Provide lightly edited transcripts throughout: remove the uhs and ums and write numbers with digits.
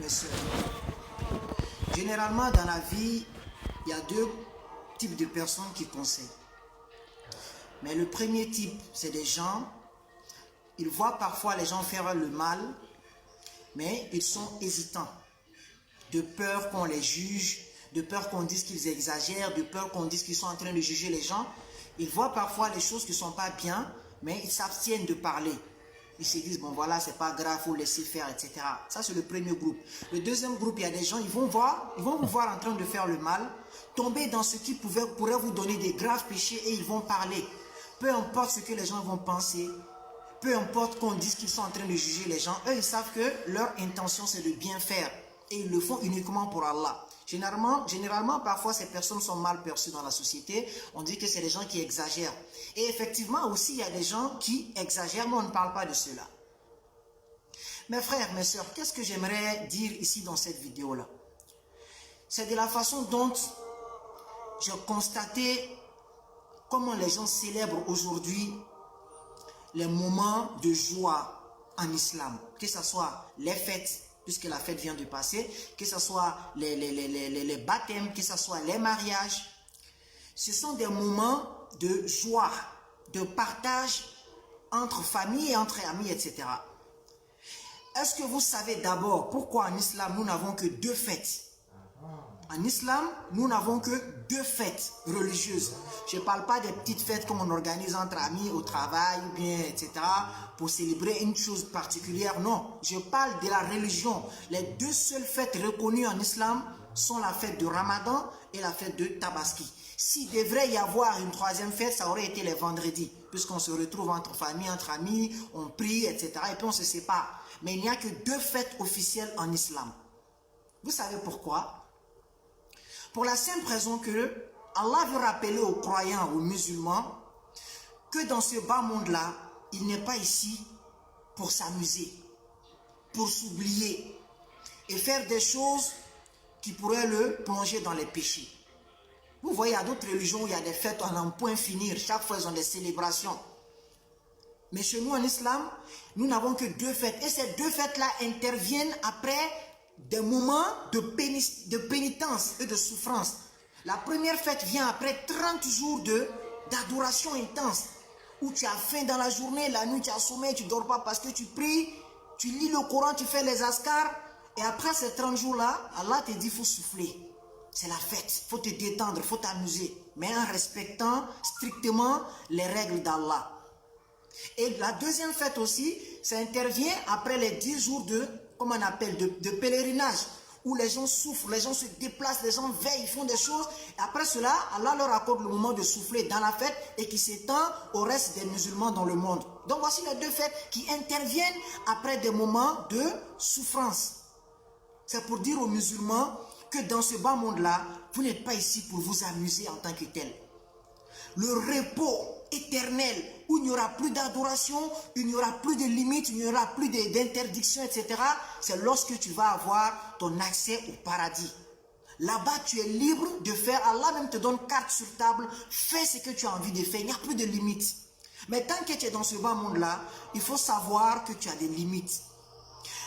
mes soeurs, généralement dans la vie, il y a deux types de personnes qui conseillent. Mais le premier type, c'est des gens, ils voient parfois les gens faire le mal, mais ils sont hésitants, de peur qu'on les juge, de peur qu'on dise qu'ils exagèrent, de peur qu'on dise qu'ils sont en train de juger les gens. Ils voient parfois les choses qui ne sont pas bien, mais ils s'abstiennent de parler. Ils se disent, bon voilà, c'est pas grave, il faut laisser faire, etc. Ça, c'est le premier groupe. Le deuxième groupe, il y a des gens, ils vont vous voir en train de faire le mal, tomber dans ce qui pourrait vous donner des graves péchés et ils vont parler. Peu importe ce que les gens vont penser, peu importe qu'on dise qu'ils sont en train de juger les gens, eux, ils savent que leur intention, c'est de bien faire. Et ils le font uniquement pour Allah. Généralement, parfois, ces personnes sont mal perçues dans la société. On dit que c'est des gens qui exagèrent. Et effectivement, aussi, il y a des gens qui exagèrent, mais on ne parle pas de cela. Mes frères, mes sœurs, qu'est-ce que j'aimerais dire ici dans cette vidéo-là? C'est de la façon dont j'ai constaté comment les gens célèbrent aujourd'hui les moments de joie en islam. Que ce soit les fêtes, puisque la fête vient de passer, que ce soit les baptêmes, que ce soit les mariages. Ce sont des moments de joie, de partage entre familles et entre amis, etc. Est-ce que vous savez d'abord pourquoi en islam nous n'avons que deux fêtes? En islam, nous n'avons que deux fêtes religieuses. Je ne parle pas des petites fêtes comme on organise entre amis au travail, ou bien, etc. pour célébrer une chose particulière. Non, je parle de la religion. Les deux seules fêtes reconnues en islam sont la fête de Ramadan et la fête de Tabaski. S'il devrait y avoir une troisième fête, ça aurait été les vendredis, puisqu'on se retrouve entre familles, entre amis, on prie, etc. et puis on se sépare. Mais il n'y a que deux fêtes officielles en islam. Vous savez pourquoi? Pour la simple raison que Allah veut rappeler aux croyants, aux musulmans, que dans ce bas monde-là, il n'est pas ici pour s'amuser, pour s'oublier et faire des choses qui pourraient le plonger dans les péchés. Vous voyez, il y a d'autres religions où il y a des fêtes à n'en point finir, chaque fois ils ont des célébrations. Mais chez nous en islam, nous n'avons que deux fêtes. Et ces deux fêtes-là interviennent après des moments de pénitence et de souffrance. La première fête vient après 30 jours d'adoration intense, où tu as faim dans la journée, la nuit tu as sommeil, tu ne dors pas parce que tu pries, tu lis le Coran, tu fais les askars, et après ces 30 jours-là, Allah te dit il faut souffler. C'est la fête, il faut te détendre, il faut t'amuser, mais en respectant strictement les règles d'Allah. Et la deuxième fête aussi, ça intervient après les 10 jours comment on appelle, de pèlerinage, où les gens souffrent, les gens se déplacent, les gens veillent, ils font des choses. Et après cela, Allah leur accorde le moment de souffler dans la fête et qui s'étend au reste des musulmans dans le monde. Donc voici les deux fêtes qui interviennent après des moments de souffrance. C'est pour dire aux musulmans que dans ce bas monde-là, vous n'êtes pas ici pour vous amuser en tant que tel. Le repos éternel, où il n'y aura plus d'adoration, il n'y aura plus de limites, il n'y aura plus d'interdictions, etc. C'est lorsque tu vas avoir ton accès au paradis. Là-bas, tu es libre de faire, Allah même te donne carte sur table, fais ce que tu as envie de faire, il n'y a plus de limites. Mais tant que tu es dans ce bas monde-là, il faut savoir que tu as des limites.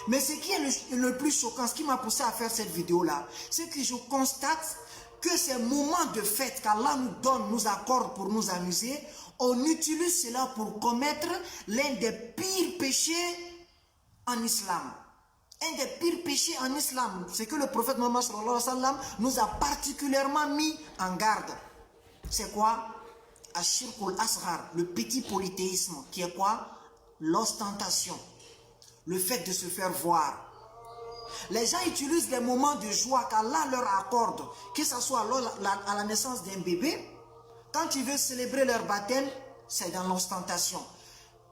Mais ce qui est le plus choquant, ce qui m'a poussé à faire cette vidéo-là, c'est que je constate que ces moments de fête qu'Allah nous donne, nous accorde pour nous amuser, on utilise cela pour commettre l'un des pires péchés en islam. Un des pires péchés en islam, c'est que le prophète Mohammed sallallahu alayhi wa sallam nous a particulièrement mis en garde. C'est quoi? Ashirkul Asghar, le petit polythéisme, qui est quoi? L'ostentation, le fait de se faire voir. Les gens utilisent les moments de joie qu'Allah leur accorde, que ce soit à la naissance d'un bébé, quand ils veulent célébrer leur baptême, c'est dans l'ostentation.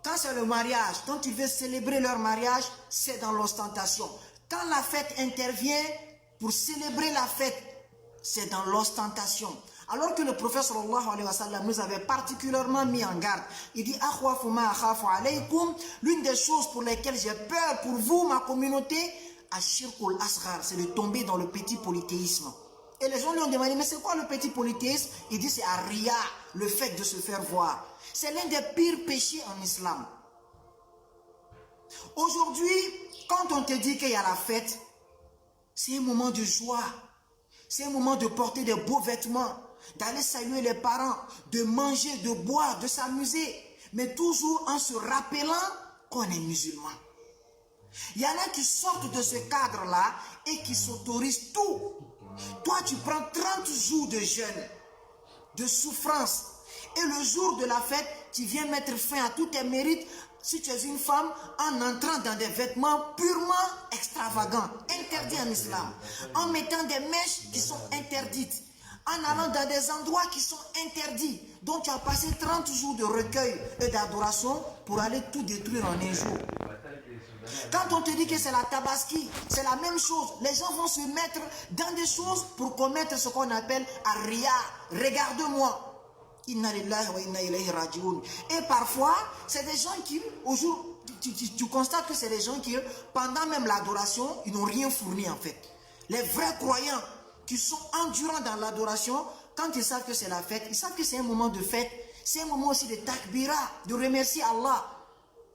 Quand c'est le mariage, quand ils veulent célébrer leur mariage, c'est dans l'ostentation. Quand la fête intervient pour célébrer la fête, c'est dans l'ostentation. Alors que le prophète sallallahu alayhi wa sallam nous avait particulièrement mis en garde. Il dit akhwafu ma akhafu alaykum, l'une des choses pour lesquelles j'ai peur pour vous, ma communauté, ashirkul asghar, c'est de tomber dans le petit polythéisme. Et les gens lui ont demandé, mais c'est quoi le petit polythéisme? Il dit c'est Ariya, le fait de se faire voir. C'est l'un des pires péchés en islam. Aujourd'hui, quand on te dit qu'il y a la fête, C'est un moment de joie. C'est un moment de porter des beaux vêtements, d'aller saluer les parents, de manger, de boire, de s'amuser, mais toujours en se rappelant qu'on est musulman. Il y en a qui sortent de ce cadre-là et qui s'autorisent tout. Toi, tu prends 30 jours de jeûne, de souffrance, et le jour de la fête, tu viens mettre fin à tous tes mérites, si tu es une femme, en entrant dans des vêtements purement extravagants, interdits en islam, en mettant des mèches qui sont interdites, en allant dans des endroits qui sont interdits. Donc tu as passé 30 jours de recueil et d'adoration pour aller tout détruire en un jour. Quand on te dit que c'est la tabaski, c'est la même chose. Les gens vont se mettre dans des choses pour commettre ce qu'on appelle Ar-Riya. Regarde-moi. Inna lillahi wa inna ilayhi raji'un. Et parfois, c'est des gens qui, au jour, tu constates que c'est des gens qui, pendant même l'adoration, ils n'ont rien fourni en fait. Les vrais croyants qui sont endurants dans l'adoration, quand ils savent que c'est la fête, ils savent que c'est un moment de fête, c'est un moment aussi de takbira, de remercier Allah.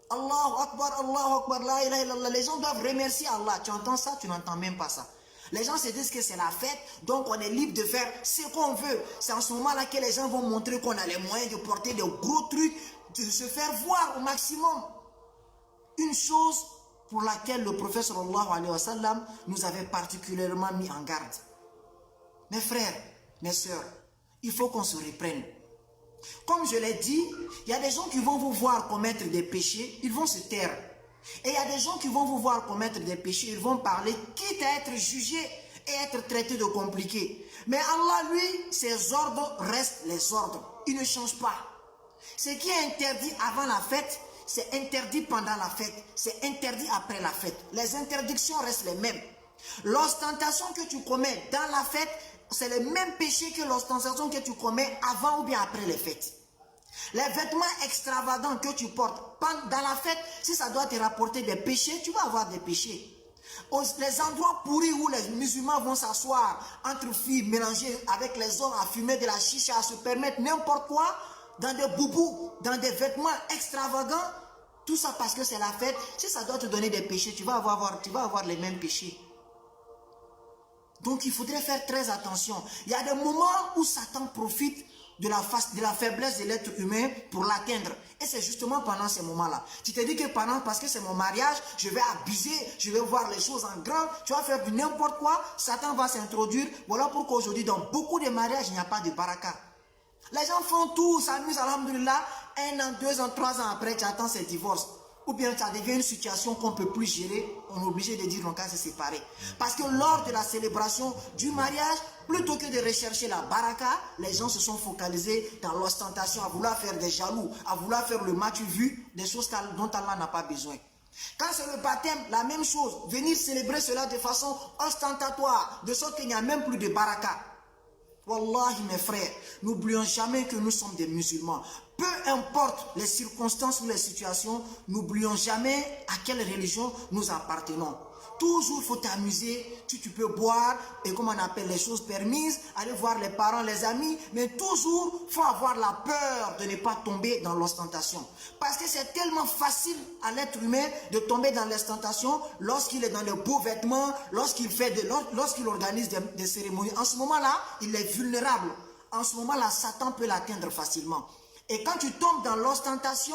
Allahu Akbar, la ilaha illallah. Les gens doivent remercier Allah. Tu entends ça, tu n'entends même pas ça. Les gens se disent que c'est la fête, donc on est libre de faire ce qu'on veut. C'est en ce moment-là que les gens vont montrer qu'on a les moyens de porter de gros trucs, de se faire voir au maximum. Une chose pour laquelle le prophète sallallahu alayhi wa sallam nous avait particulièrement mis en garde. Mes frères, mes sœurs, il faut qu'on se reprenne. Comme je l'ai dit, il y a des gens qui vont vous voir commettre des péchés, ils vont se taire. Et il y a des gens qui vont vous voir commettre des péchés, ils vont parler, quitte à être jugés et être traités de compliqués. Mais Allah, lui, ses ordres restent les ordres. Il ne change pas. Ce qui est interdit avant la fête, c'est interdit pendant la fête, c'est interdit après la fête. Les interdictions restent les mêmes. L'ostentation que tu commets dans la fête, c'est le même péché que l'ostentation que tu commets avant ou bien après les fêtes. Les vêtements extravagants que tu portes dans la fête, si ça doit te rapporter des péchés, tu vas avoir des péchés. Les endroits pourris où les musulmans vont s'asseoir entre filles, mélangées avec les hommes, à fumer de la chicha, à se permettre n'importe quoi, dans des boubous, dans des vêtements extravagants, tout ça parce que c'est la fête. Si ça doit te donner des péchés, tu vas avoir les mêmes péchés. Donc il faudrait faire très attention. Il y a des moments où Satan profite de la faiblesse de l'être humain pour l'atteindre. Et c'est justement pendant ces moments-là. Tu te dis que parce que c'est mon mariage, je vais abuser, je vais voir les choses en grand, tu vas faire n'importe quoi, Satan va s'introduire. Voilà pourquoi aujourd'hui, dans beaucoup de mariages, il n'y a pas de baraka. Les gens font tout, s'amusent, alhamdoulilah, 1 an, 2 ans, 3 ans après, tu attends ces divorces. Ou bien ça devient une situation qu'on ne peut plus gérer, on est obligé de dire qu'on va se séparer. Parce que lors de la célébration du mariage, plutôt que de rechercher la baraka, les gens se sont focalisés dans l'ostentation, à vouloir faire des jaloux, à vouloir faire le match vu, des choses dont Allah n'a pas besoin. Quand c'est le baptême, la même chose, venir célébrer cela de façon ostentatoire, de sorte qu'il n'y a même plus de baraka. Wallahi mes frères, n'oublions jamais que nous sommes des musulmans. Peu importe les circonstances ou les situations, n'oublions jamais à quelle religion nous appartenons. Toujours faut t'amuser, tu peux boire et comme on appelle les choses permises, aller voir les parents, les amis, mais toujours faut avoir la peur de ne pas tomber dans l'ostentation. Parce que c'est tellement facile à l'être humain de tomber dans l'ostentation lorsqu'il est dans les beaux vêtements, lorsqu'il organise des cérémonies. En ce moment-là, il est vulnérable. En ce moment-là, Satan peut l'atteindre facilement. Et quand tu tombes dans l'ostentation,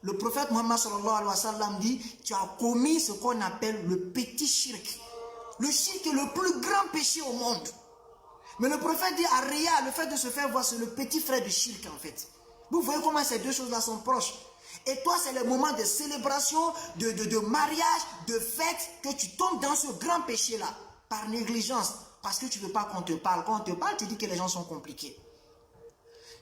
le prophète Muhammad sallallahu alayhi wa sallam dit, tu as commis ce qu'on appelle le petit shirk. Le shirk est le plus grand péché au monde. Mais le prophète dit, Ar-Riya, le fait de se faire voir, c'est le petit frère du shirk en fait. Vous voyez comment ces deux choses-là sont proches. Et toi, c'est le moment de célébration, de mariage, de fête, que tu tombes dans ce grand péché-là, par négligence, parce que tu ne veux pas qu'on te parle. Quand on te parle, tu dis que les gens sont compliqués.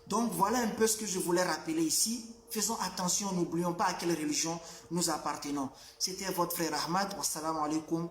Donc voilà un peu ce que je voulais rappeler ici. Faisons attention, n'oublions pas à quelle religion nous appartenons. C'était votre frère Ahmad. Wassalamu alaikum.